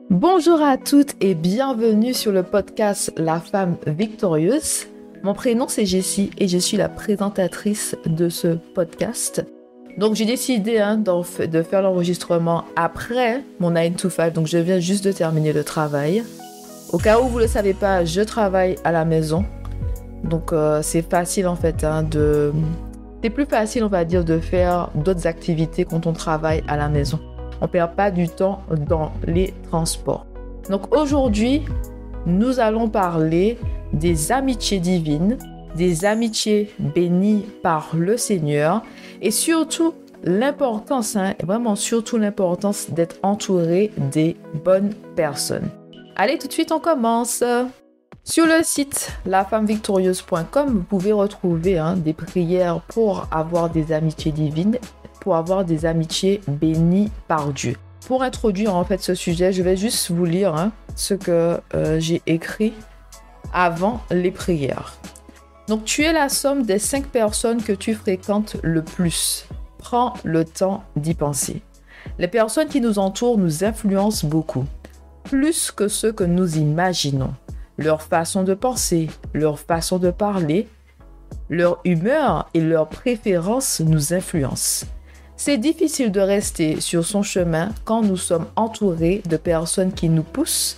Bonjour à toutes et bienvenue sur le podcast La Femme Victorieuse. Mon prénom c'est Jessie et je suis la présentatrice de ce podcast. Donc j'ai décidé de faire l'enregistrement après mon 9 to 5, donc je viens juste de terminer le travail. Au cas où vous ne le savez pas, je travaille à la maison. Donc c'est facile en fait C'est plus facile on va dire de faire d'autres activités quand on travaille à la maison. On ne perd pas du temps dans les transports. Donc aujourd'hui, nous allons parler des amitiés divines, des amitiés bénies par le Seigneur et surtout l'importance, vraiment surtout l'importance d'être entouré des bonnes personnes. Allez, tout de suite, on commence. Sur le site lafemmevictorieuse.com, vous pouvez retrouver des prières pour avoir des amitiés divines, pour avoir des amitiés bénies par Dieu. Pour introduire en fait ce sujet, je vais juste vous lire ce que j'ai écrit avant les prières. Donc, tu es la somme des 5 personnes que tu fréquentes le plus. Prends le temps d'y penser. Les personnes qui nous entourent nous influencent beaucoup, plus que ce que nous imaginons. Leur façon de penser, leur façon de parler, leur humeur et leurs préférences nous influencent. C'est difficile de rester sur son chemin quand nous sommes entourés de personnes qui nous poussent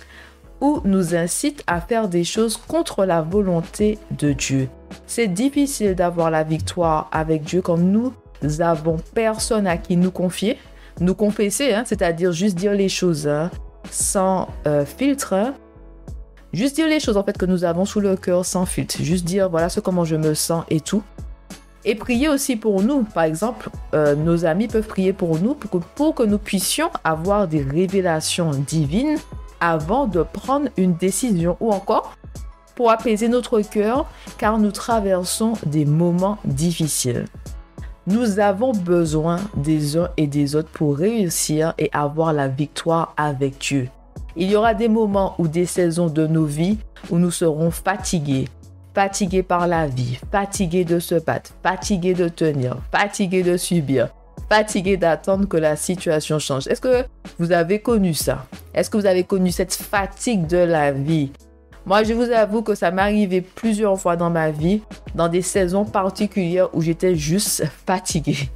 ou nous incitent à faire des choses contre la volonté de Dieu. C'est difficile d'avoir la victoire avec Dieu quand nous avons personne à qui nous confier, nous confesser, c'est-à-dire juste dire les choses sans filtre. Juste dire les choses en fait que nous avons sous le cœur sans filtre. Juste dire voilà comment je me sens et tout. Et prier aussi pour nous. Par exemple, nos amis peuvent prier pour nous pour que nous puissions avoir des révélations divines avant de prendre une décision ou encore pour apaiser notre cœur car nous traversons des moments difficiles. Nous avons besoin des uns et des autres pour réussir et avoir la victoire avec Dieu. Il y aura des moments ou des saisons de nos vies où nous serons fatigués par la vie, fatigués de se battre, fatigués de tenir, fatigués de subir, fatigués d'attendre que la situation change. Est-ce que vous avez connu ça? Est-ce que vous avez connu cette fatigue de la vie? Moi, je vous avoue que ça m'est arrivé plusieurs fois dans ma vie, dans des saisons particulières où j'étais juste fatiguée.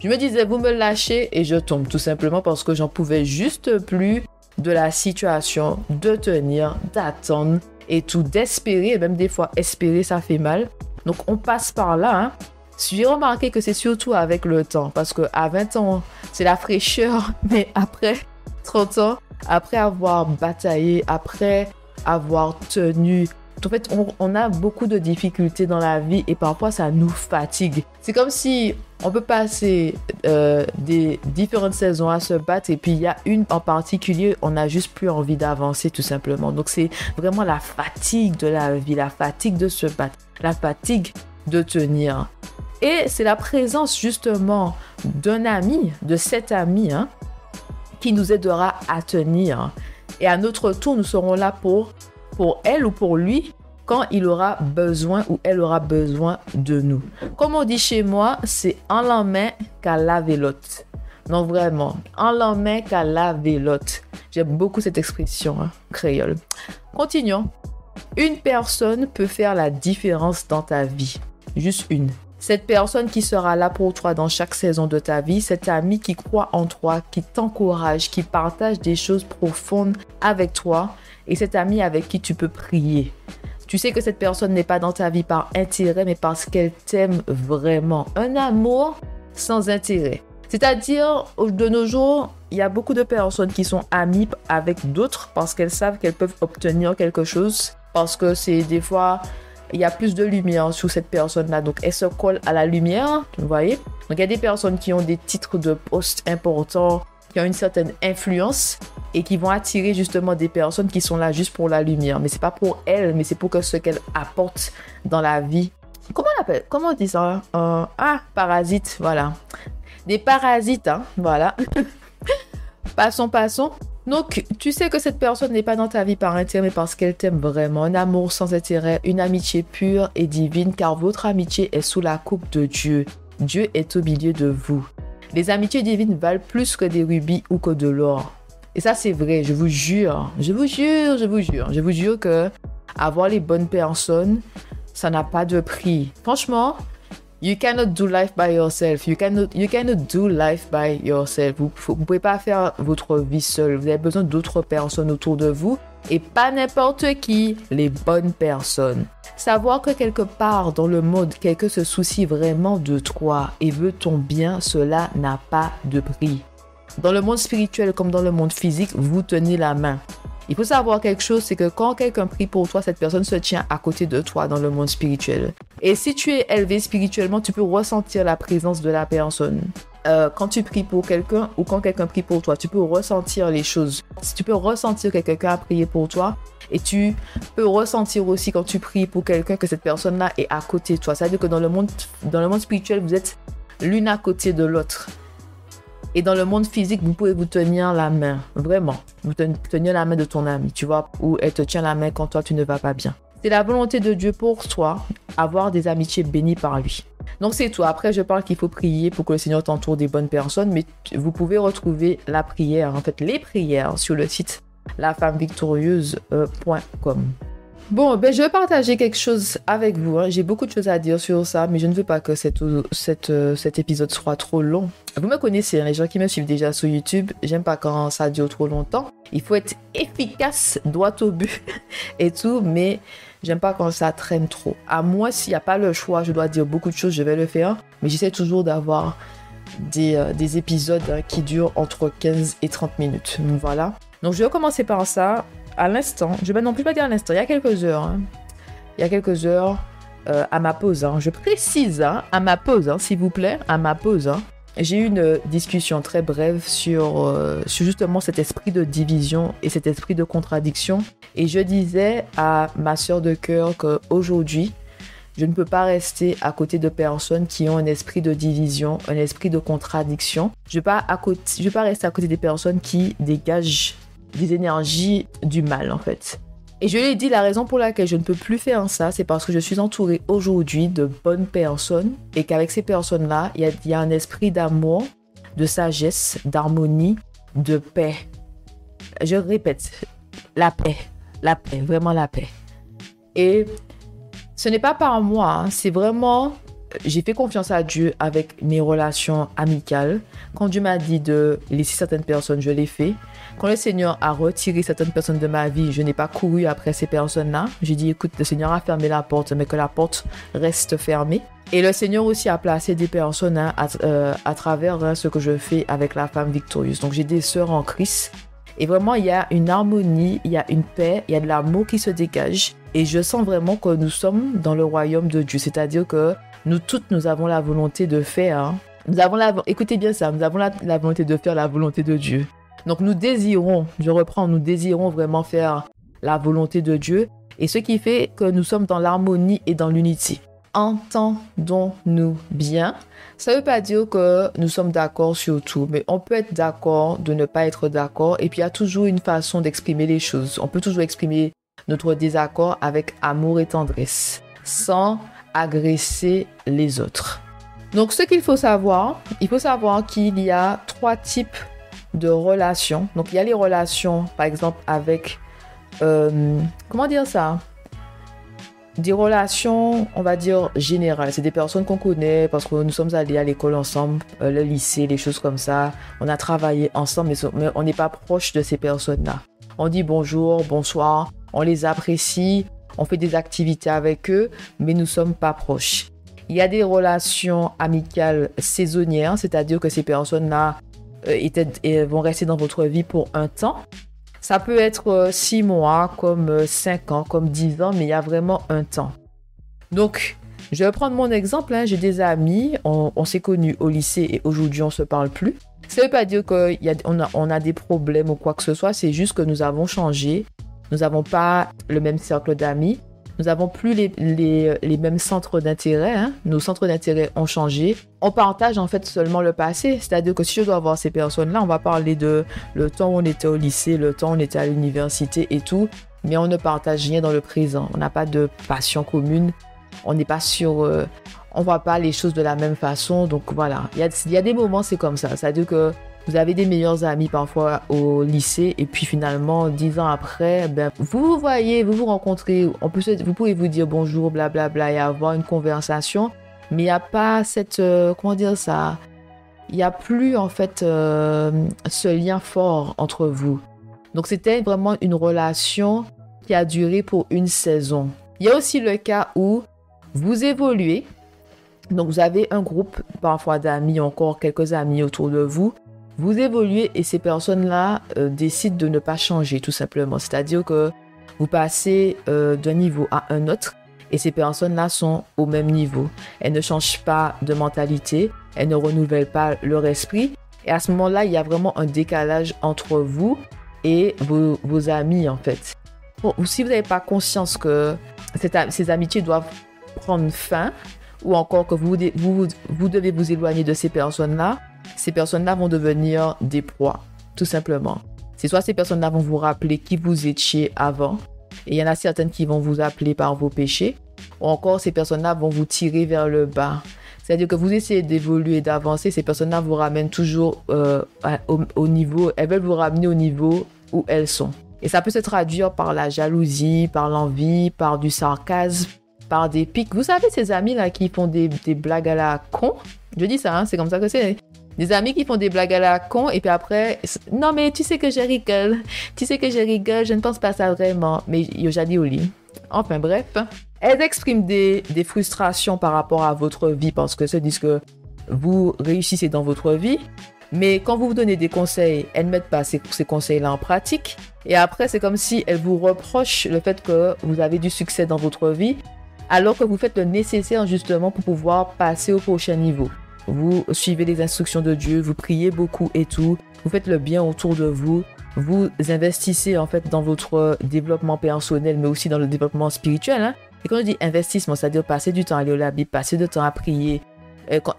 Je me disais, vous me lâchez et je tombe, tout simplement parce que j'en pouvais juste plus de la situation, de tenir, d'attendre et tout, d'espérer, et même des fois espérer ça fait mal. Donc on passe par là. J'ai remarqué que c'est surtout avec le temps, parce qu'à 20 ans, c'est la fraîcheur, mais après 30 ans, après avoir bataillé, après avoir tenu, en fait, on a beaucoup de difficultés dans la vie et parfois ça nous fatigue. C'est comme si on peut passer des différentes saisons à se battre et puis il y a une en particulier, on n'a juste plus envie d'avancer tout simplement. Donc c'est vraiment la fatigue de la vie, la fatigue de se battre, la fatigue de tenir. Et c'est la présence justement d'un ami, de cet ami qui nous aidera à tenir. Et à notre tour, nous serons là pour elle ou pour lui quand il aura besoin ou elle aura besoin de nous. Comme on dit chez moi, c'est en la main qu'à la vélote. Non, vraiment, en la main qu'à la vélote. J'aime beaucoup cette expression créole. Continuons. Une personne peut faire la différence dans ta vie. Juste une. Cette personne qui sera là pour toi dans chaque saison de ta vie, cet ami qui croit en toi, qui t'encourage, qui partage des choses profondes avec toi et cet ami avec qui tu peux prier. Tu sais que cette personne n'est pas dans ta vie par intérêt, mais parce qu'elle t'aime vraiment. Un amour sans intérêt. C'est-à-dire, de nos jours, il y a beaucoup de personnes qui sont amies avec d'autres parce qu'elles savent qu'elles peuvent obtenir quelque chose. Parce que c'est des fois, il y a plus de lumière sur cette personne-là. Donc, elle se colle à la lumière, vous voyez. Donc, il y a des personnes qui ont des titres de poste importants, qui ont une certaine influence et qui vont attirer justement des personnes qui sont là juste pour la lumière. Mais c'est pas pour elles, mais c'est pour que ce qu'elles apportent dans la vie. Comment on appelle? Comment on dit ça? Parasites, voilà. Des parasites, voilà. Passons. Donc, tu sais que cette personne n'est pas dans ta vie par intérêt, mais parce qu'elle t'aime vraiment. Un amour sans intérêt, une amitié pure et divine, car votre amitié est sous la coupe de Dieu. Dieu est au milieu de vous. Les amitiés divines valent plus que des rubis ou que de l'or. Et ça, c'est vrai, je vous jure que avoir les bonnes personnes, ça n'a pas de prix. Franchement, you cannot do life by yourself. You cannot do life by yourself. Vous pouvez pas faire votre vie seul. Vous avez besoin d'autres personnes autour de vous. Et pas n'importe qui, les bonnes personnes. Savoir que quelque part dans le monde, quelqu'un se soucie vraiment de toi et veut ton bien, cela n'a pas de prix. Dans le monde spirituel comme dans le monde physique, vous tenez la main. Il faut savoir quelque chose, c'est que quand quelqu'un prie pour toi, cette personne se tient à côté de toi dans le monde spirituel. Et si tu es élevé spirituellement, tu peux ressentir la présence de la personne. Quand tu pries pour quelqu'un ou quand quelqu'un prie pour toi, tu peux ressentir les choses. Tu peux ressentir que quelqu'un a prié pour toi et tu peux ressentir aussi quand tu pries pour quelqu'un que cette personne-là est à côté de toi. Ça veut dire que dans le monde spirituel, vous êtes l'une à côté de l'autre. Et dans le monde physique, vous pouvez vous tenir la main, vraiment. Vous tenir la main de ton ami, tu vois, ou elle te tient la main quand toi, tu ne vas pas bien. C'est la volonté de Dieu pour toi, avoir des amitiés bénies par lui. Donc, c'est tout. Après, je parle qu'il faut prier pour que le Seigneur t'entoure des bonnes personnes, mais vous pouvez retrouver la prière, en fait, les prières sur le site lafemmevictorieuse.com. Bon, je vais partager quelque chose avec vous. J'ai beaucoup de choses à dire sur ça, mais je ne veux pas que cet épisode soit trop long. Vous me connaissez, les gens qui me suivent déjà sur YouTube, j'aime pas quand ça dure trop longtemps. Il faut être efficace, droit au but et tout, mais j'aime pas quand ça traîne trop. À moi, s'il n'y a pas le choix, je dois dire beaucoup de choses, je vais le faire, mais j'essaie toujours d'avoir des épisodes qui durent entre 15 et 30 minutes. Donc voilà. Donc je vais commencer par ça. À l'instant, je vais non plus pas dire à l'instant, il y a quelques heures. Il y a quelques heures à ma pause. Je précise à ma pause, s'il vous plaît, à ma pause. J'ai eu une discussion très brève sur justement cet esprit de division et cet esprit de contradiction. Et je disais à ma sœur de cœur qu'aujourd'hui, je ne peux pas rester à côté de personnes qui ont un esprit de division, un esprit de contradiction. Je ne vais pas rester à côté des personnes qui dégagent des énergies du mal en fait. Et je lui ai dit la raison pour laquelle je ne peux plus faire ça, c'est parce que je suis entourée aujourd'hui de bonnes personnes et qu'avec ces personnes-là, il y a un esprit d'amour, de sagesse, d'harmonie, de paix. Je répète, la paix, vraiment la paix. Et ce n'est pas par moi, c'est vraiment... J'ai fait confiance à Dieu avec mes relations amicales. Quand Dieu m'a dit de laisser certaines personnes, je l'ai fait. Quand le Seigneur a retiré certaines personnes de ma vie, je n'ai pas couru après ces personnes-là. J'ai dit, écoute, le Seigneur a fermé la porte, mais que la porte reste fermée. Et le Seigneur aussi a placé des personnes à travers ce que je fais avec la femme victorieuse. Donc, j'ai des sœurs en Christ. Et vraiment, il y a une harmonie, il y a une paix, il y a de l'amour qui se dégage. Et je sens vraiment que nous sommes dans le royaume de Dieu. C'est-à-dire que nous toutes, nous avons la volonté de faire. Écoutez bien ça, nous avons la volonté de faire la volonté de Dieu. Donc nous désirons vraiment faire la volonté de Dieu. Et ce qui fait que nous sommes dans l'harmonie et dans l'unité. Entendons-nous bien. Ça ne veut pas dire que nous sommes d'accord sur tout, mais on peut être d'accord de ne pas être d'accord. Et puis il y a toujours une façon d'exprimer les choses. On peut toujours exprimer notre désaccord avec amour et tendresse, sans agresser les autres. Donc ce qu'il faut savoir, qu'il y a 3 types de relations. Donc il y a les relations, par exemple, avec, comment dire ça ? Des relations, on va dire, générales. C'est des personnes qu'on connaît parce que nous sommes allés à l'école ensemble, le lycée, les choses comme ça. On a travaillé ensemble, mais on n'est pas proche de ces personnes-là. On dit bonjour, bonsoir, on les apprécie, on fait des activités avec eux, mais nous ne sommes pas proches. Il y a des relations amicales saisonnières, c'est-à-dire que ces personnes-là vont rester dans votre vie pour un temps. Ça peut être 6 mois, comme 5 ans, comme 10 ans, mais il y a vraiment un temps. Donc, je vais prendre mon exemple. J'ai des amis, on s'est connus au lycée et aujourd'hui, on ne se parle plus. Ça ne veut pas dire qu'on a des problèmes ou quoi que ce soit, c'est juste que nous avons changé. Nous n'avons pas le même cercle d'amis. Nous n'avons plus les mêmes centres d'intérêt. Nos centres d'intérêt ont changé. On partage en fait seulement le passé. C'est-à-dire que si je dois voir ces personnes-là, on va parler de le temps où on était au lycée, le temps où on était à l'université et tout. Mais on ne partage rien dans le présent. On n'a pas de passion commune. On n'est pas on ne voit pas les choses de la même façon. Donc voilà, il y a des moments, c'est comme ça. C'est-à-dire que Vous avez des meilleurs amis parfois au lycée et puis finalement, 10 ans après, vous vous voyez, vous vous rencontrez, vous pouvez vous dire bonjour, blablabla et avoir une conversation, mais il n'y a pas cette, comment dire ça, il n'y a plus en fait ce lien fort entre vous. Donc c'était vraiment une relation qui a duré pour une saison. Il y a aussi le cas où vous évoluez, donc vous avez un groupe parfois d'amis, encore quelques amis autour de vous. Vous évoluez et ces personnes-là décident de ne pas changer tout simplement. C'est-à-dire que vous passez d'un niveau à un autre et ces personnes-là sont au même niveau. Elles ne changent pas de mentalité, elles ne renouvellent pas leur esprit. Et à ce moment-là, il y a vraiment un décalage entre vous et vos amis en fait. Bon, si vous n'avez pas conscience que ces amitiés doivent prendre fin ou encore que vous devez vous éloigner de ces personnes-là vont devenir des proies, tout simplement. C'est soit ces personnes-là vont vous rappeler qui vous étiez avant, et il y en a certaines qui vont vous appeler par vos péchés, ou encore ces personnes-là vont vous tirer vers le bas. C'est-à-dire que vous essayez d'évoluer, d'avancer, ces personnes-là vous ramènent toujours au niveau, elles veulent vous ramener au niveau où elles sont. Et ça peut se traduire par la jalousie, par l'envie, par du sarcasme, par des pics. Vous savez, ces amis-là qui font des blagues à la con, je dis ça, hein, c'est comme ça que c'est. Des amis qui font des blagues à la con et puis après, non mais tu sais que je rigole, je ne pense pas ça vraiment, mais yo j'ai dit au lit. Enfin bref, elles expriment des frustrations par rapport à votre vie parce que se disent que vous réussissez dans votre vie, mais quand vous donnez des conseils, elles ne mettent pas ces conseils-là en pratique et après c'est comme si elles vous reprochent le fait que vous avez du succès dans votre vie alors que vous faites le nécessaire justement pour pouvoir passer au prochain niveau. Vous suivez les instructions de Dieu, vous priez beaucoup et tout, vous faites le bien autour de vous, vous investissez en fait dans votre développement personnel, mais aussi dans le développement spirituel. Hein. Et quand je dis investissement, c'est-à-dire passer du temps à lire la Bible, passer du temps à prier.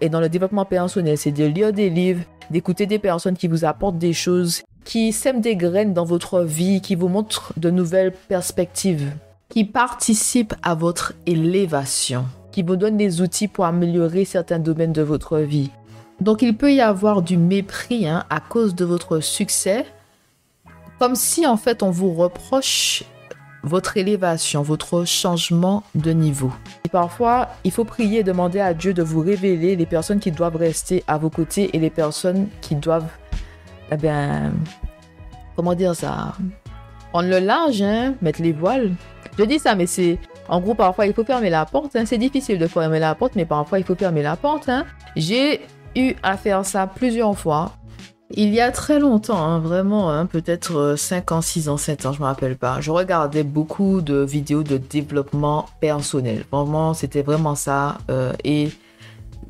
Et dans le développement personnel, c'est de lire des livres, d'écouter des personnes qui vous apportent des choses, qui sèment des graines dans votre vie, qui vous montrent de nouvelles perspectives, qui participent à votre élévation, qui vous donnent des outils pour améliorer certains domaines de votre vie. Donc, il peut y avoir du mépris à cause de votre succès, comme si, en fait, on vous reproche votre élévation, votre changement de niveau. Et parfois, il faut prier et demander à Dieu de vous révéler les personnes qui doivent rester à vos côtés et les personnes qui doivent, comment dire ça, prendre le large, mettre les voiles. Je dis ça, mais c'est... En gros, parfois, il faut fermer la porte. C'est difficile de fermer la porte, mais parfois, il faut fermer la porte. J'ai eu à faire ça plusieurs fois. Il y a très longtemps, vraiment, peut-être 5 ans, 6 ans, 7 ans, je ne me rappelle pas. Je regardais beaucoup de vidéos de développement personnel. Vraiment, c'était vraiment ça. Et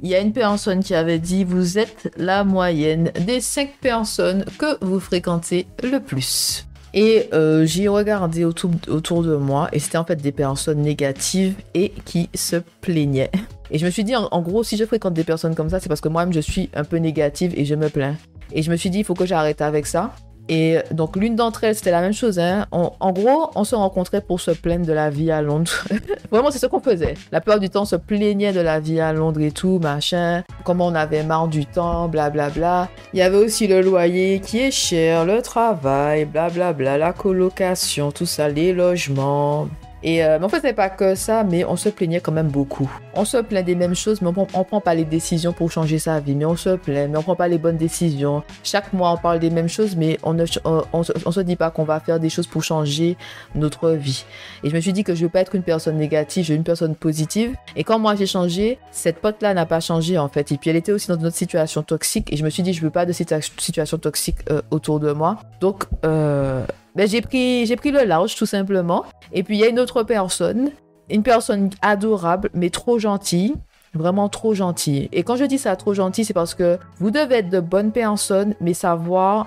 il y a une personne qui avait dit « Vous êtes la moyenne des 5 personnes que vous fréquentez le plus ». Et j'ai regardé autour de moi et c'était en fait des personnes négatives et qui se plaignaient. Et je me suis dit, en gros, si je fréquente des personnes comme ça, c'est parce que moi-même, je suis un peu négative et je me plains. Et je me suis dit, il faut que j'arrête avec ça. Et donc, l'une d'entre elles, c'était la même chose. En gros, on se rencontrait pour se plaindre de la vie à Londres. Vraiment, c'est ce qu'on faisait. La plupart du temps, on se plaignait de la vie à Londres et tout, machin. Comment on avait marre du temps, blablabla. Il y avait aussi le loyer qui est cher, le travail, blablabla, la colocation, tout ça, les logements. Et mais en fait, c'est pas que ça, mais on se plaignait quand même beaucoup. On se plaint des mêmes choses, mais on prend pas les décisions pour changer sa vie. Mais on se plaint, mais on prend pas les bonnes décisions. Chaque mois, on parle des mêmes choses, mais on se dit pas qu'on va faire des choses pour changer notre vie. Et je me suis dit que je veux pas être une personne négative, je veux une personne positive. Et quand moi j'ai changé, cette pote-là n'a pas changé en fait. Et puis elle était aussi dans une autre situation toxique. Et je me suis dit, je veux pas de situation toxique autour de moi. Donc, j'ai pris le large tout simplement. Et puis il y a une autre personne, une personne adorable mais trop gentille, vraiment trop gentille. Et quand je dis ça trop gentille, c'est parce que vous devez être de bonnes personnes mais savoir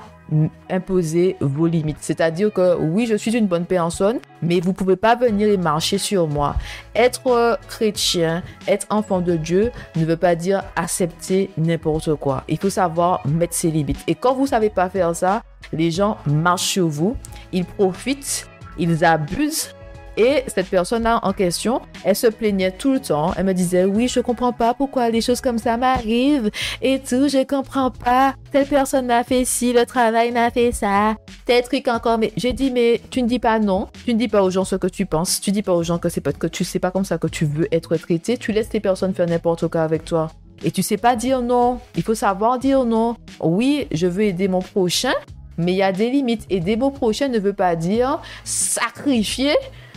imposer vos limites. C'est-à-dire que oui, je suis une bonne personne, mais vous pouvez pas venir et marcher sur moi. Être chrétien, être enfant de Dieu ne veut pas dire accepter n'importe quoi. Il faut savoir mettre ses limites. Et quand vous savez pas faire ça, les gens marchent sur vous, ils profitent, ils abusent Et cette personne-là en question, elle se plaignait tout le temps. Elle me disait, oui, je comprends pas pourquoi les choses comme ça m'arrivent et tout, je comprends pas. Telle personne m'a fait ci, le travail m'a fait ça, tel truc encore. Mais j'ai dit, mais tu ne dis pas non. Tu ne dis pas aux gens ce que tu penses. Tu dis pas aux gens que c'est pas que tu sais pas comme ça que tu veux être traité. Tu laisses les personnes faire n'importe quoi avec toi. Et tu sais pas dire non. Il faut savoir dire non. Oui, je veux aider mon prochain, mais il y a des limites. Aider mon prochain ne veut pas dire sacrifier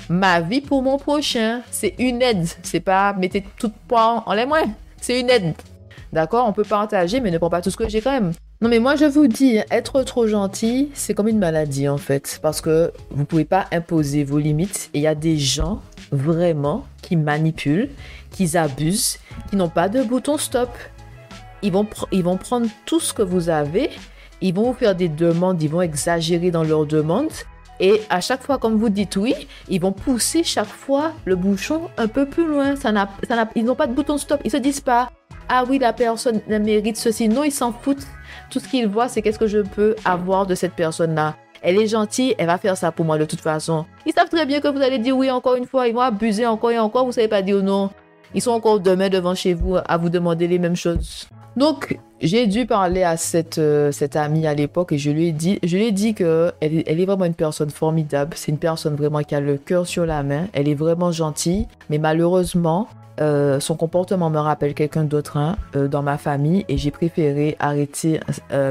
ma vie pour mon prochain. C'est une aide. C'est pas mettez tout poids en l'air. C'est une aide. D'accord? On peut partager, mais ne prends pas tout ce que j'ai quand même. Non, mais moi, je vous dis, être trop gentil, c'est comme une maladie, en fait. Parce que vous pouvez pas imposer vos limites. Et il y a des gens, vraiment, qui manipulent, qui abusent, qui n'ont pas de bouton stop. Ils vont prendre tout ce que vous avez. Ils vont vous faire des demandes. Ils vont exagérer dans leurs demandes. Et à chaque fois, comme vous dites oui, ils vont pousser chaque fois le bouchon un peu plus loin. Ils n'ont pas de bouton stop. Ils se disent pas, ah oui, la personne mérite ceci. Non, ils s'en foutent. Tout ce qu'ils voient, c'est qu'est-ce que je peux avoir de cette personne-là. Elle est gentille, elle va faire ça pour moi de toute façon. Ils savent très bien que vous allez dire oui encore une fois. Ils vont abuser encore et encore. Vous ne savez pas dire non. Ils sont encore demain devant chez vous à vous demander les mêmes choses. Donc, j'ai dû parler à cette amie à l'époque et je lui ai dit qu'elle est vraiment une personne formidable. C'est une personne vraiment qui a le cœur sur la main. Elle est vraiment gentille, mais malheureusement, son comportement me rappelle quelqu'un d'autre dans ma famille et j'ai préféré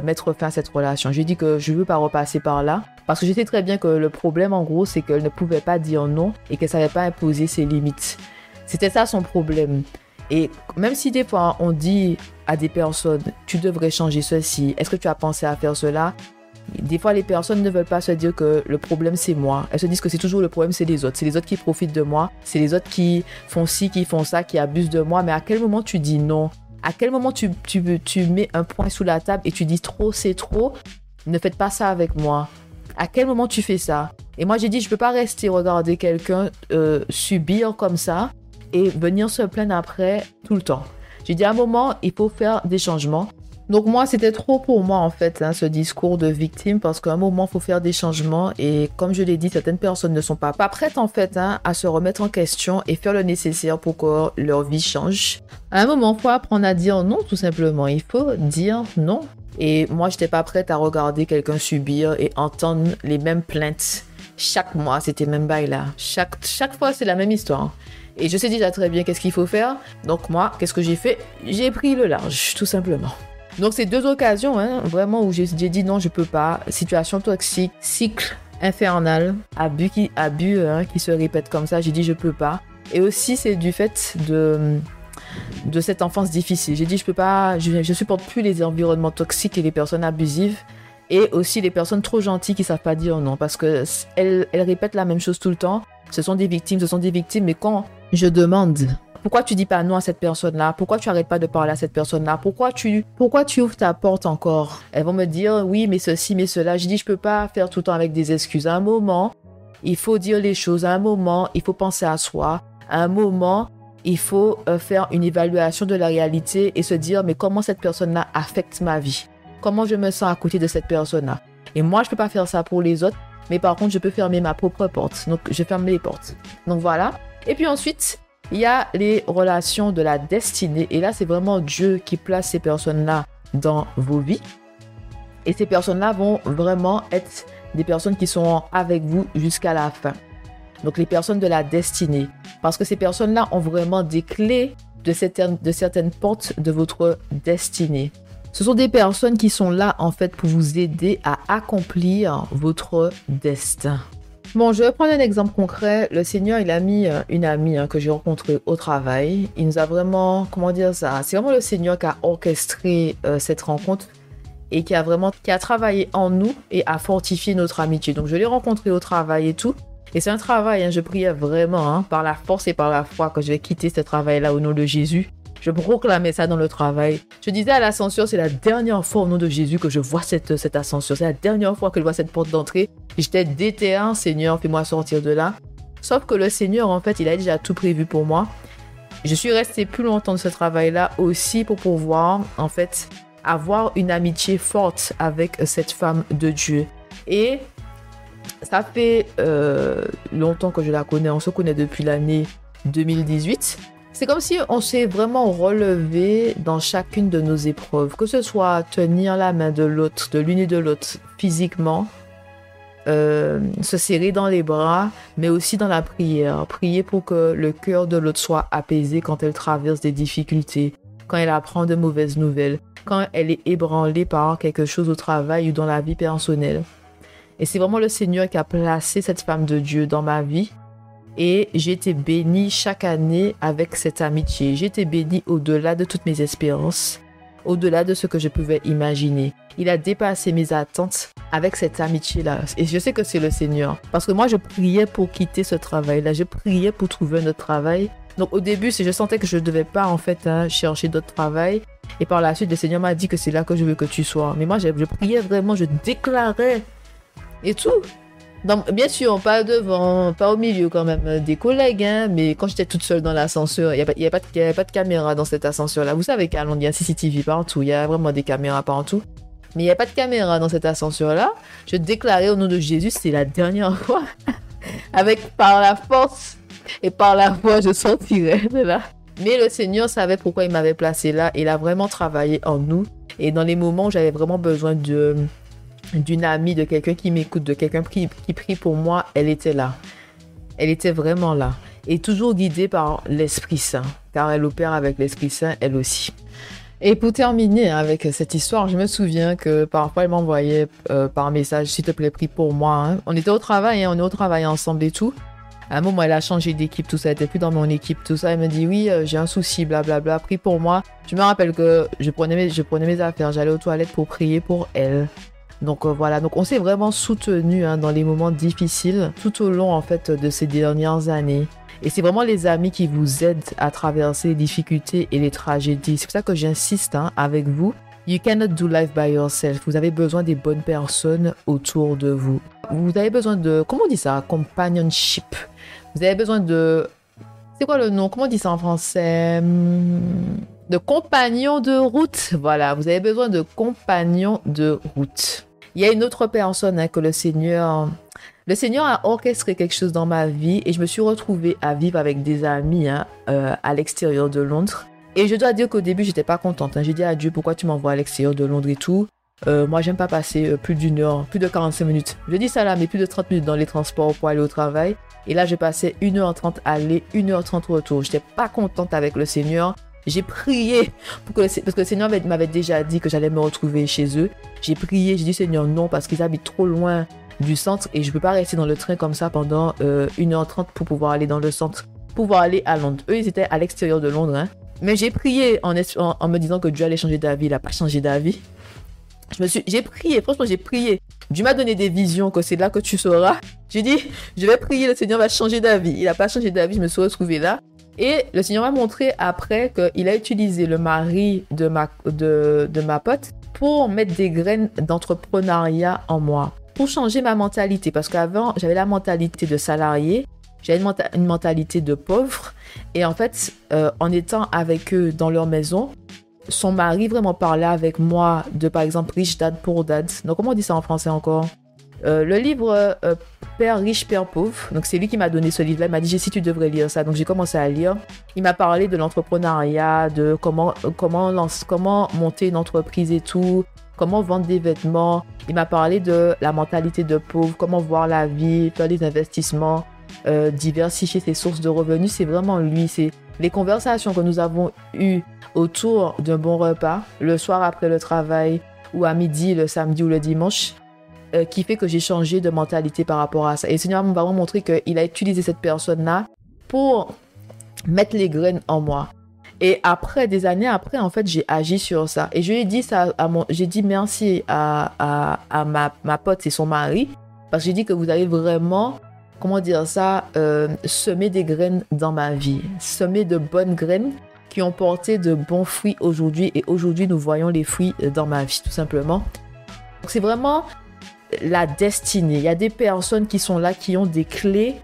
mettre fin à cette relation. J'ai dit que je ne veux pas repasser par là parce que je sais très bien que le problème en gros, c'est qu'elle ne pouvait pas dire non et qu'elle ne savait pas imposer ses limites. C'était ça son problème. Et même si des fois on dit à des personnes, tu devrais changer ceci, est-ce que tu as pensé à faire cela? Des fois les personnes ne veulent pas se dire que le problème c'est moi. Elles se disent que c'est toujours le problème c'est les autres. C'est les autres qui profitent de moi, c'est les autres qui font ci, qui font ça, qui abusent de moi. Mais à quel moment tu dis non? À quel moment tu mets un point sous la table et tu dis trop c'est trop? Ne faites pas ça avec moi. À quel moment tu fais ça? Et moi j'ai dit je peux pas rester regarder quelqu'un subir comme ça et venir se plaindre après tout le temps. J'ai dit à un moment, il faut faire des changements. Donc moi, c'était trop pour moi en fait, ce discours de victime, parce qu'à un moment, il faut faire des changements. Et comme je l'ai dit, certaines personnes ne sont pas prêtes en fait à se remettre en question et faire le nécessaire pour que leur vie change. À un moment, il faut apprendre à dire non, tout simplement. Il faut dire non. Et moi, je n'étais pas prête à regarder quelqu'un subir et entendre les mêmes plaintes. Chaque mois, c'était même bail là. Chaque fois, c'est la même histoire. Et je sais déjà très bien qu'est-ce qu'il faut faire. Donc moi, qu'est-ce que j'ai fait? J'ai pris le large, tout simplement. Donc c'est deux occasions, vraiment, où j'ai dit non, je peux pas. Situation toxique, cycle infernal, abus qui se répète comme ça. J'ai dit je peux pas. Et aussi, c'est du fait de cette enfance difficile. J'ai dit je peux pas, je supporte plus les environnements toxiques et les personnes abusives. Et aussi les personnes trop gentilles qui savent pas dire non. Parce que elles répètent la même chose tout le temps. Ce sont des victimes. Mais quand je demande, pourquoi tu dis pas non à cette personne-là? Pourquoi tu arrêtes pas de parler à cette personne-là? Pourquoi tu ouvres ta porte encore? Elles vont me dire, oui, mais ceci, mais cela. Je dis, je peux pas faire tout le temps avec des excuses. À un moment, il faut dire les choses. À un moment, il faut penser à soi. À un moment, il faut faire une évaluation de la réalité et se dire, mais comment cette personne-là affecte ma vie? Comment je me sens à côté de cette personne-là? Et moi, je peux pas faire ça pour les autres. Mais par contre, je peux fermer ma propre porte. Donc, je ferme les portes. Donc, voilà. Et puis ensuite, il y a les relations de la destinée. Et là, c'est vraiment Dieu qui place ces personnes-là dans vos vies. Et ces personnes-là vont vraiment être des personnes qui sont avec vous jusqu'à la fin. Donc, les personnes de la destinée. Parce que ces personnes-là ont vraiment des clés de certaines portes de votre destinée. Ce sont des personnes qui sont là, en fait, pour vous aider à accomplir votre destin. Bon, je vais prendre un exemple concret. Le Seigneur, il a mis une amie que j'ai rencontrée au travail. Il nous a vraiment, comment dire ça? C'est vraiment le Seigneur qui a orchestré cette rencontre et qui a travaillé en nous et a fortifié notre amitié. Donc, je l'ai rencontrée au travail et tout. Et c'est un travail, je priais vraiment par la force et par la foi que je vais quitter ce travail-là au nom de Jésus. Je proclamais ça dans le travail. Je disais à l'ascenseur, c'est la dernière fois au nom de Jésus que je vois cette ascenseur. C'est la dernière fois que je vois cette porte d'entrée. J'étais déterré, Seigneur, fais-moi sortir de là. Sauf que le Seigneur, en fait, il a déjà tout prévu pour moi. Je suis restée plus longtemps dans ce travail-là aussi pour pouvoir, en fait, avoir une amitié forte avec cette femme de Dieu. Et ça fait longtemps que je la connais. On se connaît depuis l'année 2018. C'est comme si on s'est vraiment relevé dans chacune de nos épreuves, que ce soit tenir la main de l'autre, de l'une et de l'autre physiquement, se serrer dans les bras, mais aussi dans la prière. Prier pour que le cœur de l'autre soit apaisé quand elle traverse des difficultés, quand elle apprend de mauvaises nouvelles, quand elle est ébranlée par quelque chose au travail ou dans la vie personnelle. Et c'est vraiment le Seigneur qui a placé cette femme de Dieu dans ma vie. Et j'ai été bénie chaque année avec cette amitié. J'ai été bénie au-delà de toutes mes espérances, au-delà de ce que je pouvais imaginer. Il a dépassé mes attentes avec cette amitié-là. Et je sais que c'est le Seigneur. Parce que moi, je priais pour quitter ce travail-là. Je priais pour trouver un autre travail. Donc au début, je sentais que je ne devais pas en fait chercher d'autres travail. Et par la suite, le Seigneur m'a dit que c'est là que je veux que tu sois. Mais moi, je priais vraiment, je déclarais et tout. Donc, bien sûr, pas devant, pas au milieu quand même des collègues, hein, mais quand j'étais toute seule dans l'ascenseur, il n'y avait pas de caméra dans cet ascenseur-là. Vous savez qu'à Londres, il y a un CCTV partout, il y a vraiment des caméras partout. Mais il n'y a pas de caméra dans cet ascenseur-là. Je déclarais au nom de Jésus, c'est la dernière fois. Par la force et par la foi, je sortirais de là. Mais le Seigneur savait pourquoi il m'avait placé là. Il a vraiment travaillé en nous. Et dans les moments où j'avais vraiment besoin d'une amie, de quelqu'un qui m'écoute, de quelqu'un qui prie pour moi, elle était là. Elle était vraiment là. Et toujours guidée par l'Esprit Saint. Car elle opère avec l'Esprit Saint, elle aussi. Et pour terminer avec cette histoire, je me souviens que parfois elle m'envoyait par message, s'il te plaît, prie pour moi. Hein. On était au travail, on est au travail ensemble et tout. À un moment, elle a changé d'équipe, tout ça, elle n'était plus dans mon équipe, tout ça. Elle me dit, oui, j'ai un souci, blablabla, prie pour moi. Je me rappelle que je prenais mes affaires, j'allais aux toilettes pour prier pour elle. Donc voilà, donc on s'est vraiment soutenus dans les moments difficiles tout au long en fait de ces dernières années. Et c'est vraiment les amis qui vous aident à traverser les difficultés et les tragédies. C'est pour ça que j'insiste avec vous. You cannot do life by yourself. Vous avez besoin des bonnes personnes autour de vous. Vous avez besoin de, comment on dit ça? Companionship. Vous avez besoin de, c'est quoi le nom? Comment on dit ça en français? De compagnons de route. Voilà, vous avez besoin de compagnons de route. Il y a une autre personne que le Seigneur a orchestré quelque chose dans ma vie et je me suis retrouvée à vivre avec des amis à l'extérieur de Londres. Et je dois dire qu'au début, j'étais pas contente. J'ai dit à Dieu, pourquoi tu m'envoies à l'extérieur de Londres et tout. Moi, j'aime pas passer plus d'une heure, plus de 45 minutes. Je dis ça là, mais plus de 30 minutes dans les transports pour aller au travail. Et là, je passais 1h30 aller, 1h30 retour. J'étais pas contente avec le Seigneur. J'ai prié parce que le Seigneur m'avait déjà dit que j'allais me retrouver chez eux. J'ai prié, j'ai dit Seigneur non parce qu'ils habitent trop loin du centre et je ne peux pas rester dans le train comme ça pendant 1h30 pour pouvoir aller dans le centre, pouvoir aller à Londres. Eux, ils étaient à l'extérieur de Londres. Hein. Mais j'ai prié en me disant que Dieu allait changer d'avis. Il n'a pas changé d'avis. J'ai prié, franchement j'ai prié. Dieu m'a donné des visions que c'est là que tu sauras. J'ai dit, je vais prier, le Seigneur va changer d'avis. Il n'a pas changé d'avis, je me suis retrouvée là. Et le Seigneur m'a montré après qu'il a utilisé le mari de ma pote pour mettre des graines d'entrepreneuriat en moi, pour changer ma mentalité. Parce qu'avant, j'avais la mentalité de salarié, j'avais une mentalité de pauvre. Et en fait, en étant avec eux dans leur maison, son mari vraiment parlait avec moi de, par exemple, Rich Dad Poor Dad. Donc, comment on dit ça en français encore ? Le livre Père riche, Père pauvre. Donc, c'est lui qui m'a donné ce livre-là. Il m'a dit, Jessie, tu devrais lire ça. Donc, j'ai commencé à lire. Il m'a parlé de l'entrepreneuriat, de comment monter une entreprise et tout, comment vendre des vêtements. Il m'a parlé de la mentalité de pauvre, comment voir la vie, faire des investissements, diversifier ses sources de revenus. C'est vraiment lui. C'est les conversations que nous avons eues autour d'un bon repas, le soir après le travail, ou à midi, le samedi ou le dimanche, qui fait que j'ai changé de mentalité par rapport à ça. Et le Seigneur m'a vraiment montré qu'il a utilisé cette personne-là pour mettre les graines en moi. Et après, des années après, en fait, j'ai agi sur ça. Et je lui ai dit ça j'ai dit merci à ma pote et son mari, parce que j'ai dit que vous avez vraiment, comment dire ça, semé des graines dans ma vie. Semé de bonnes graines qui ont porté de bons fruits aujourd'hui. Et aujourd'hui, nous voyons les fruits dans ma vie, tout simplement. Donc, c'est vraiment la destinée. Il y a des personnes qui sont là, qui ont des clés,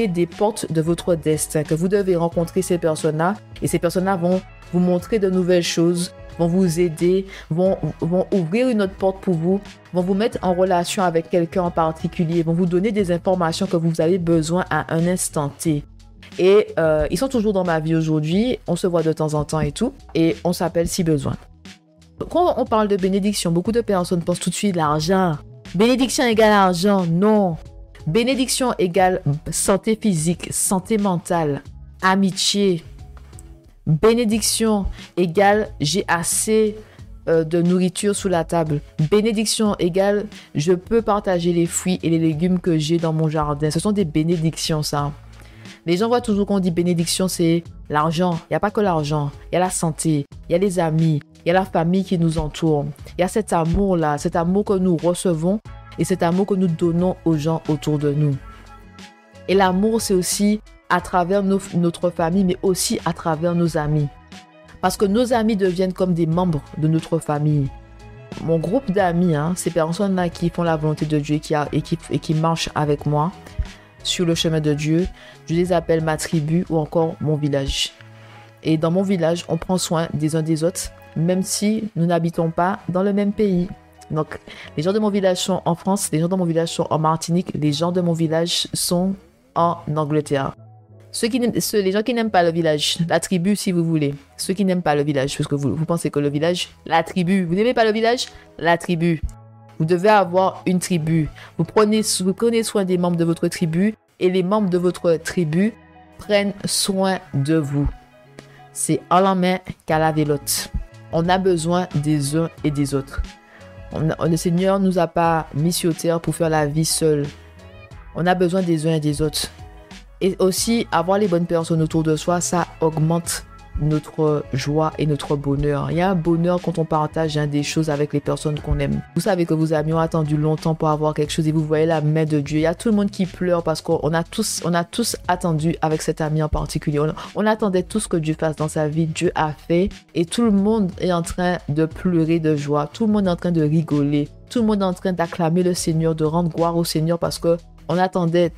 des portes de votre destin, que vous devez rencontrer ces personnes-là. Et ces personnes-là vont vous montrer de nouvelles choses, vont vous aider, vont ouvrir une autre porte pour vous, vont vous mettre en relation avec quelqu'un en particulier, vont vous donner des informations que vous avez besoin à un instant T. Et ils sont toujours dans ma vie aujourd'hui, on se voit de temps en temps et tout, et on s'appelle si besoin. Quand on parle de bénédiction, beaucoup de personnes pensent tout de suite l'argent. Bénédiction égale argent, non. Bénédiction égale santé physique, santé mentale, amitié. Bénédiction égale j'ai assez de nourriture sous la table. Bénédiction égale je peux partager les fruits et les légumes que j'ai dans mon jardin. Ce sont des bénédictions, ça. Les gens voient toujours qu'on dit bénédiction, c'est l'argent. Il n'y a pas que l'argent. Il y a la santé, il y a les amis, il y a la famille qui nous entoure. Il y a cet amour-là, cet amour que nous recevons et cet amour que nous donnons aux gens autour de nous. Et l'amour, c'est aussi à travers notre famille, mais aussi à travers nos amis. Parce que nos amis deviennent comme des membres de notre famille. Mon groupe d'amis, ces personnes-là qui font la volonté de Dieu et qui marchent avec moi sur le chemin de Dieu, je les appelle ma tribu ou encore mon village. Et dans mon village, on prend soin des uns des autres, même si nous n'habitons pas dans le même pays. Donc, les gens de mon village sont en France, les gens de mon village sont en Martinique, les gens de mon village sont en Angleterre. Les gens qui n'aiment pas le village, la tribu si vous voulez, ceux qui n'aiment pas le village, parce que vous pensez que le village, la tribu, vous n'aimez pas le village, la tribu. Vous devez avoir une tribu. Vous prenez soin des membres de votre tribu et les membres de votre tribu prennent soin de vous. C'est en la main qu'à la vélote. On a besoin des uns et des autres. Le Seigneur ne nous a pas mis sur terre pour faire la vie seule. On a besoin des uns et des autres. Et aussi, avoir les bonnes personnes autour de soi, ça augmente notre joie et notre bonheur. Il y a un bonheur quand on partage des choses avec les personnes qu'on aime. Vous savez que vos amis ont attendu longtemps pour avoir quelque chose et vous voyez la main de Dieu. Il y a tout le monde qui pleure parce qu'on a tous attendu avec cet ami en particulier. On attendait tout ce que Dieu fasse dans sa vie. Dieu a fait et tout le monde est en train de pleurer de joie. Tout le monde est en train de rigoler. Tout le monde est en train d'acclamer le Seigneur, de rendre gloire au Seigneur parce que on attendait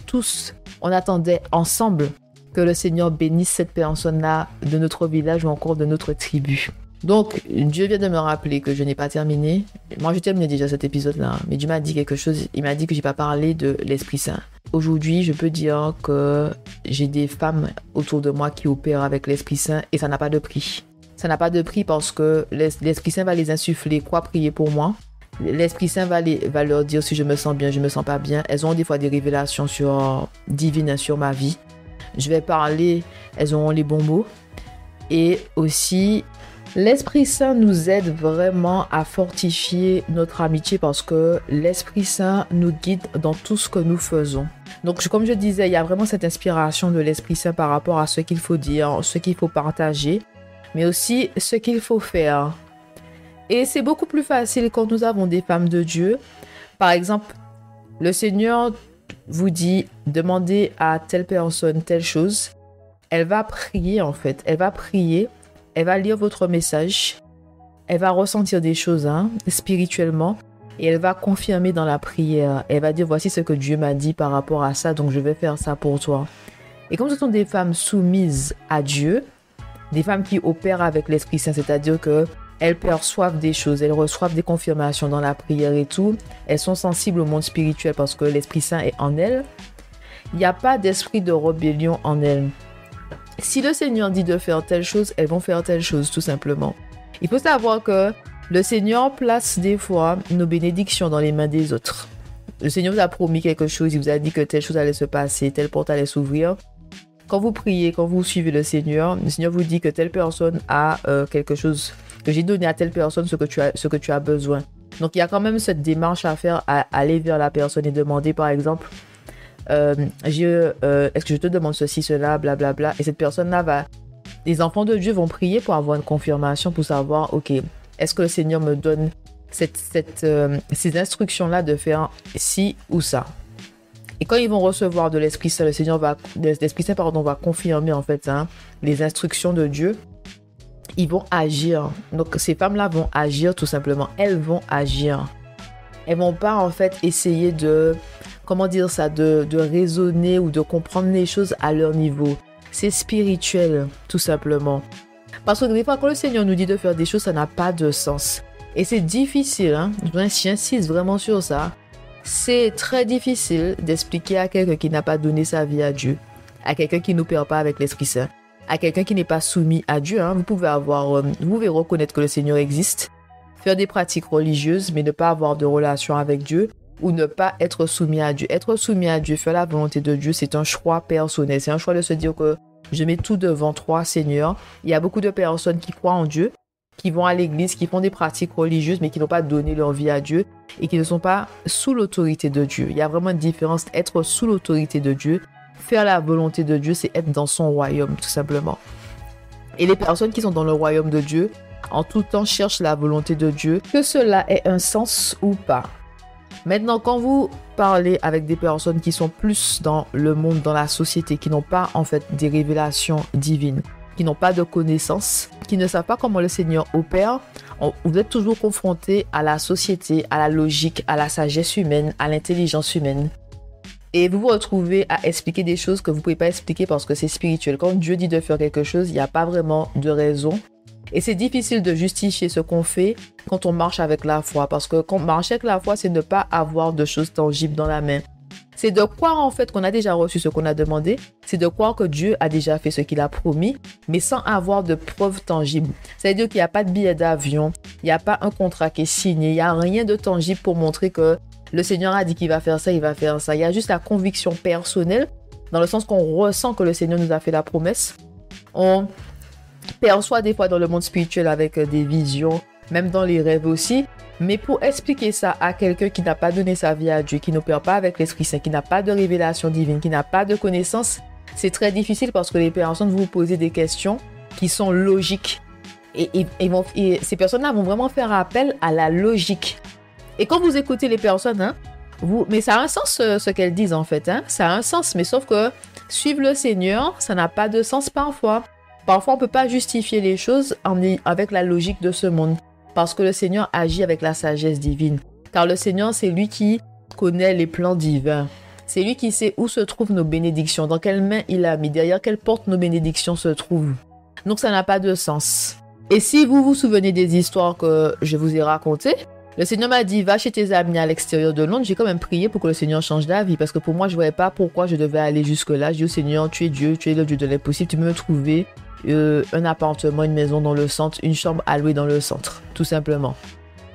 ensemble que le Seigneur bénisse cette personne-là de notre village ou encore de notre tribu. Donc, Dieu vient de me rappeler que je n'ai pas terminé. Moi, je terminais déjà cet épisode-là, mais Dieu m'a dit quelque chose. Il m'a dit que je n'ai pas parlé de l'Esprit Saint. Aujourd'hui, je peux dire que j'ai des femmes autour de moi qui opèrent avec l'Esprit Saint et ça n'a pas de prix. Ça n'a pas de prix parce que l'Esprit Saint va les insuffler quoi prier pour moi. L'Esprit Saint va leur dire si je me sens bien, je me sens pas bien. Elles ont des fois des révélations divines sur ma vie. Je vais parler, elles auront les bons mots. Et aussi, l'Esprit Saint nous aide vraiment à fortifier notre amitié parce que l'Esprit Saint nous guide dans tout ce que nous faisons. Donc, comme je disais, il y a vraiment cette inspiration de l'Esprit Saint par rapport à ce qu'il faut dire, ce qu'il faut partager, mais aussi ce qu'il faut faire. Et c'est beaucoup plus facile quand nous avons des femmes de Dieu. Par exemple, le Seigneur vous dit, demandez à telle personne telle chose. Elle va prier en fait. Elle va prier. Elle va lire votre message. Elle va ressentir des choses spirituellement. Et elle va confirmer dans la prière. Elle va dire, voici ce que Dieu m'a dit par rapport à ça. Donc, je vais faire ça pour toi. Et comme ce sont des femmes soumises à Dieu, des femmes qui opèrent avec l'Esprit Saint, c'est-à-dire que elles perçoivent des choses, elles reçoivent des confirmations dans la prière et tout. Elles sont sensibles au monde spirituel parce que l'Esprit Saint est en elles. Il n'y a pas d'esprit de rébellion en elles. Si le Seigneur dit de faire telle chose, elles vont faire telle chose, tout simplement. Il faut savoir que le Seigneur place des fois nos bénédictions dans les mains des autres. Le Seigneur vous a promis quelque chose, il vous a dit que telle chose allait se passer, telle porte allait s'ouvrir. Quand vous priez, quand vous suivez le Seigneur vous dit que telle personne a quelque chose, que j'ai donné à telle personne ce que tu as besoin. Donc, il y a quand même cette démarche à faire, à aller vers la personne et demander, par exemple, est-ce que je te demande ceci, cela, blablabla. Et cette personne-là les enfants de Dieu vont prier pour avoir une confirmation, pour savoir, ok, est-ce que le Seigneur me donne ces instructions-là de faire ci ou ça. Et quand ils vont recevoir de l'Esprit Saint, l'Esprit Saint va confirmer en fait les instructions de Dieu. Ils vont agir. Donc ces femmes-là vont agir tout simplement. Elles vont agir. Elles vont pas en fait essayer de raisonner ou de comprendre les choses à leur niveau. C'est spirituel tout simplement. Parce que des fois, quand le Seigneur nous dit de faire des choses, ça n'a pas de sens. Et c'est difficile, hein, j'insiste vraiment sur ça. C'est très difficile d'expliquer à quelqu'un qui n'a pas donné sa vie à Dieu, à quelqu'un qui n'opère pas avec l'Esprit Saint, à quelqu'un qui n'est pas soumis à Dieu. Hein. Vous pouvez reconnaître que le Seigneur existe, faire des pratiques religieuses, mais ne pas avoir de relation avec Dieu ou ne pas être soumis à Dieu. Être soumis à Dieu, faire la volonté de Dieu, c'est un choix personnel. C'est un choix de se dire que je mets tout devant toi, Seigneur. Il y a beaucoup de personnes qui croient en Dieu, qui vont à l'église, qui font des pratiques religieuses, mais qui n'ont pas donné leur vie à Dieu et qui ne sont pas sous l'autorité de Dieu. Il y a vraiment une différence. Être sous l'autorité de Dieu, faire la volonté de Dieu, c'est être dans son royaume, tout simplement. Et les personnes qui sont dans le royaume de Dieu, en tout temps, cherchent la volonté de Dieu, que cela ait un sens ou pas. Maintenant, quand vous parlez avec des personnes qui sont plus dans le monde, dans la société, qui n'ont pas en fait des révélations divines, qui n'ont pas de connaissances, qui ne savent pas comment le Seigneur opère, vous êtes toujours confronté à la société, à la logique, à la sagesse humaine, à l'intelligence humaine. Et vous vous retrouvez à expliquer des choses que vous ne pouvez pas expliquer parce que c'est spirituel. Quand Dieu dit de faire quelque chose, il n'y a pas vraiment de raison. Et c'est difficile de justifier ce qu'on fait quand on marche avec la foi. Parce que quand on marche avec la foi, c'est ne pas avoir de choses tangibles dans la main. C'est de croire en fait qu'on a déjà reçu ce qu'on a demandé. C'est de croire que Dieu a déjà fait ce qu'il a promis, mais sans avoir de preuves tangibles. C'est-à-dire qu'il n'y a pas de billet d'avion, il n'y a pas un contrat qui est signé, il n'y a rien de tangible pour montrer que le Seigneur a dit qu'il va faire ça, il va faire ça. Il y a juste la conviction personnelle, dans le sens qu'on ressent que le Seigneur nous a fait la promesse. On perçoit des fois dans le monde spirituel avec des visions, même dans les rêves aussi. Mais pour expliquer ça à quelqu'un qui n'a pas donné sa vie à Dieu, qui n'opère pas avec l'Esprit Saint, qui n'a pas de révélation divine, qui n'a pas de connaissance, c'est très difficile parce que les personnes vont vous poser des questions qui sont logiques. Et ces personnes-là vont vraiment faire appel à la logique. Et quand vous écoutez les personnes, hein, mais ça a un sens ce qu'elles disent en fait. Hein, ça a un sens, mais sauf que suivre le Seigneur, ça n'a pas de sens parfois. Parfois, on ne peut pas justifier les choses avec la logique de ce monde. Parce que le Seigneur agit avec la sagesse divine. Car le Seigneur, c'est lui qui connaît les plans divins. C'est lui qui sait où se trouvent nos bénédictions, dans quelle main il a mis, derrière quelle porte nos bénédictions se trouvent. Donc ça n'a pas de sens. Et si vous vous souvenez des histoires que je vous ai racontées, le Seigneur m'a dit, va chez tes amis à l'extérieur de Londres. J'ai quand même prié pour que le Seigneur change d'avis. Parce que pour moi, je ne voyais pas pourquoi je devais aller jusque-là. Je dis au Seigneur, tu es Dieu, tu es le Dieu de l'impossible. Tu peux me trouver un appartement, une maison dans le centre, une chambre à louer dans le centre, tout simplement.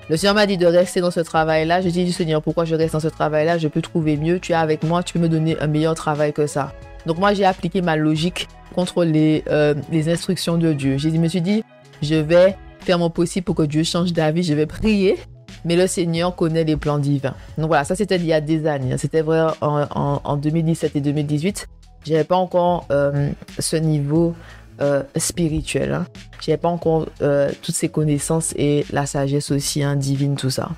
Le Seigneur m'a dit de rester dans ce travail-là. Je dis du Seigneur, pourquoi je reste dans ce travail-là? Je peux trouver mieux, tu es avec moi, tu peux me donner un meilleur travail que ça. Donc moi, j'ai appliqué ma logique contre les instructions de Dieu. Je me suis dit, je vais faire mon possible pour que Dieu change d'avis, je vais prier, mais le Seigneur connaît les plans divins. Donc voilà, ça c'était il y a des années. C'était vrai en 2017 et 2018. Je n'avais pas encore ce niveau spirituel. Hein. Je n'avais pas encore toutes ces connaissances et la sagesse aussi divine, tout ça.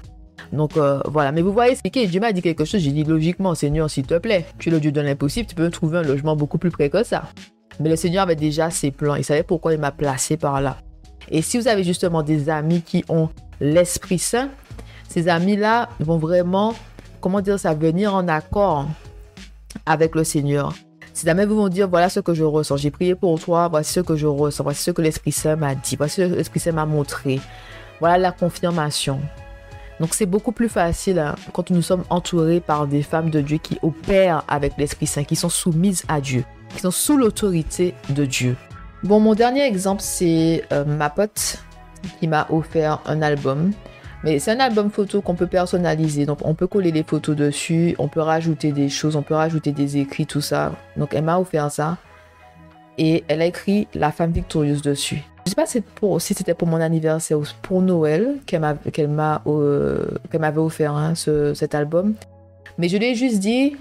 Donc voilà, mais vous voyez expliquer, Dieu m'a dit quelque chose, j'ai dit logiquement, Seigneur, s'il te plaît, tu es le Dieu de l'impossible, tu peux me trouver un logement beaucoup plus près que ça. Mais le Seigneur avait déjà ses plans, il savait pourquoi il m'a placé par là. Et si vous avez justement des amis qui ont l'Esprit Saint, ces amis-là vont vraiment, comment dire ça, venir en accord avec le Seigneur. Ces amis vont dire, voilà ce que je ressens, j'ai prié pour toi, voici ce que je ressens, voici ce que l'Esprit Saint m'a dit, voici ce que l'Esprit Saint m'a montré. Voilà la confirmation. Donc c'est beaucoup plus facile quand nous sommes entourés par des femmes de Dieu qui opèrent avec l'Esprit Saint, qui sont soumises à Dieu, qui sont sous l'autorité de Dieu. Bon, mon dernier exemple, c'est ma pote qui m'a offert un album. Mais c'est un album photo qu'on peut personnaliser. Donc, on peut coller les photos dessus, on peut rajouter des choses, on peut rajouter des écrits, tout ça. Donc, elle m'a offert ça. Et elle a écrit « La femme victorieuse » dessus. Je ne sais pas si c'était pour mon anniversaire ou pour Noël qu'elle m'avait offert cet album. Mais je lui ai juste dit,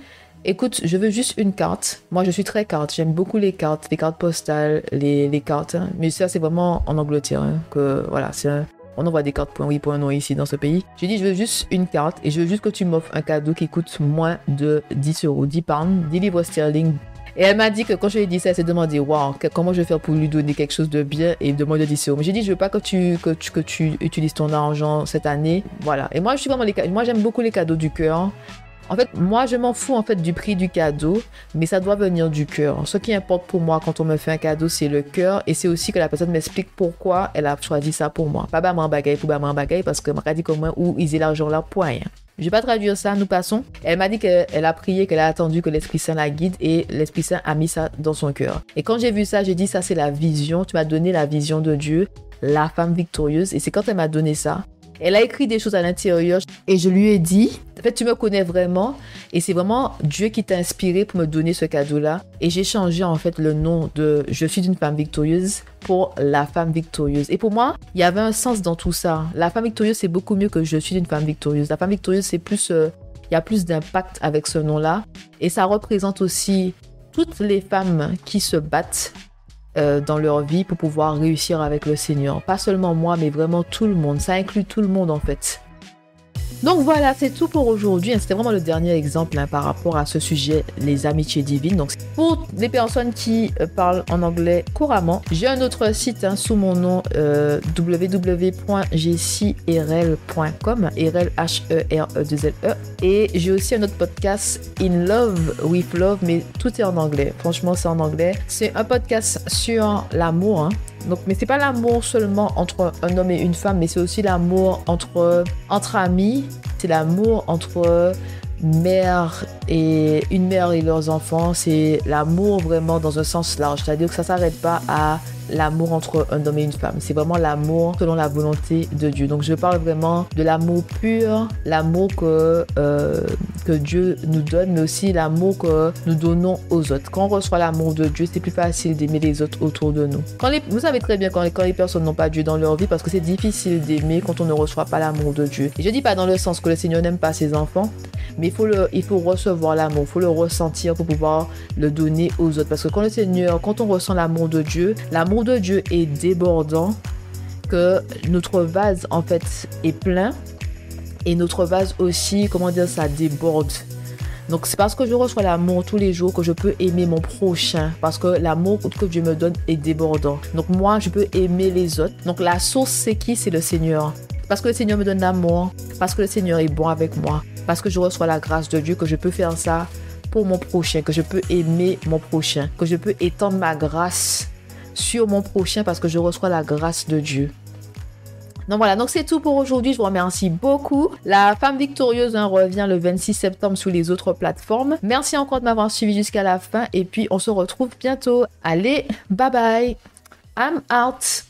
écoute, je veux juste une carte. Moi, je suis très carte. J'aime beaucoup les cartes postales, les cartes. Hein. Mais ça, c'est vraiment en Angleterre. Hein, que, voilà, on envoie des cartes point oui, point non ici dans ce pays. J'ai dit, je veux juste une carte et je veux juste que tu m'offres un cadeau qui coûte moins de 10 euros, 10 pounds, 10 livres sterling. Et elle m'a dit que quand je lui ai dit ça, elle s'est demandé, waouh, comment je vais faire pour lui donner quelque chose de bien et de moins de 10 euros. Mais j'ai dit, je veux pas que tu utilises ton argent cette année. Voilà. Et moi, moi, j'aime beaucoup les cadeaux du cœur. En fait, moi, je m'en fous en fait du prix du cadeau, mais ça doit venir du cœur. Ce qui importe pour moi quand on me fait un cadeau, c'est le cœur, et c'est aussi que la personne m'explique pourquoi elle a choisi ça pour moi. Pas bah m'en bagaille pour bah m'en bagaille parce que m'a dit comment ou ils aient l'argent là pour rien. Je vais pas traduire ça, nous passons. Elle m'a dit qu'elle a prié, qu'elle a attendu que l'Esprit Saint la guide et l'Esprit Saint a mis ça dans son cœur. Et quand j'ai vu ça, j'ai dit ça c'est la vision, tu m'as donné la vision de Dieu, la femme victorieuse. Et c'est quand elle m'a donné ça, elle a écrit des choses à l'intérieur et je lui ai dit, en fait tu me connais vraiment et c'est vraiment Dieu qui t'a inspiré pour me donner ce cadeau-là. Et j'ai changé en fait le nom de je suis une femme victorieuse pour la femme victorieuse. Et pour moi, il y avait un sens dans tout ça. La femme victorieuse, c'est beaucoup mieux que je suis une femme victorieuse. La femme victorieuse, c'est plus, il y a plus d'impact avec ce nom-là. Et ça représente aussi toutes les femmes qui se battent dans leur vie pour pouvoir réussir avec le Seigneur. Pas seulement moi, mais vraiment tout le monde. Ça inclut tout le monde en fait. Donc voilà, c'est tout pour aujourd'hui. C'était vraiment le dernier exemple par rapport à ce sujet, les amitiés divines. Donc pour les personnes qui parlent en anglais couramment, j'ai un autre site sous mon nom www.jessyrl.com, RL-H-E-R-E-2-L-E. Et j'ai aussi un autre podcast, In Love with Love, mais tout est en anglais. Franchement, c'est en anglais. C'est un podcast sur l'amour. Donc, mais c'est pas l'amour seulement entre un homme et une femme, mais c'est aussi l'amour entre amis. C'est l'amour entre une mère et leurs enfants. C'est l'amour vraiment dans un sens large. C'est-à-dire que ça s'arrête pas à l'amour entre un homme et une femme. C'est vraiment l'amour selon la volonté de Dieu. Donc, je parle vraiment de l'amour pur, l'amour que Dieu nous donne, mais aussi l'amour que nous donnons aux autres. Quand on reçoit l'amour de Dieu, c'est plus facile d'aimer les autres autour de nous. Vous savez très bien quand les personnes n'ont pas Dieu dans leur vie, parce que c'est difficile d'aimer quand on ne reçoit pas l'amour de Dieu. Et je dis pas dans le sens que le Seigneur n'aime pas ses enfants, mais il faut recevoir l'amour, il faut le ressentir pour pouvoir le donner aux autres. Parce que quand on ressent l'amour de Dieu est débordant, que notre vase en fait est plein et notre vase aussi, ça déborde. Donc c'est parce que je reçois l'amour tous les jours que je peux aimer mon prochain, parce que l'amour que Dieu me donne est débordant. Donc moi je peux aimer les autres. Donc la source c'est qui? C'est le Seigneur. Parce que le Seigneur me donne l'amour, parce que le Seigneur est bon avec moi, parce que je reçois la grâce de Dieu, que je peux faire ça pour mon prochain, que je peux aimer mon prochain, que je peux étendre ma grâce sur mon prochain parce que je reçois la grâce de Dieu. Donc voilà, donc c'est tout pour aujourd'hui. Je vous remercie beaucoup. La femme victorieuse revient le 26 septembre sur les autres plateformes. Merci encore de m'avoir suivi jusqu'à la fin et puis on se retrouve bientôt. Allez, bye bye. I'm out.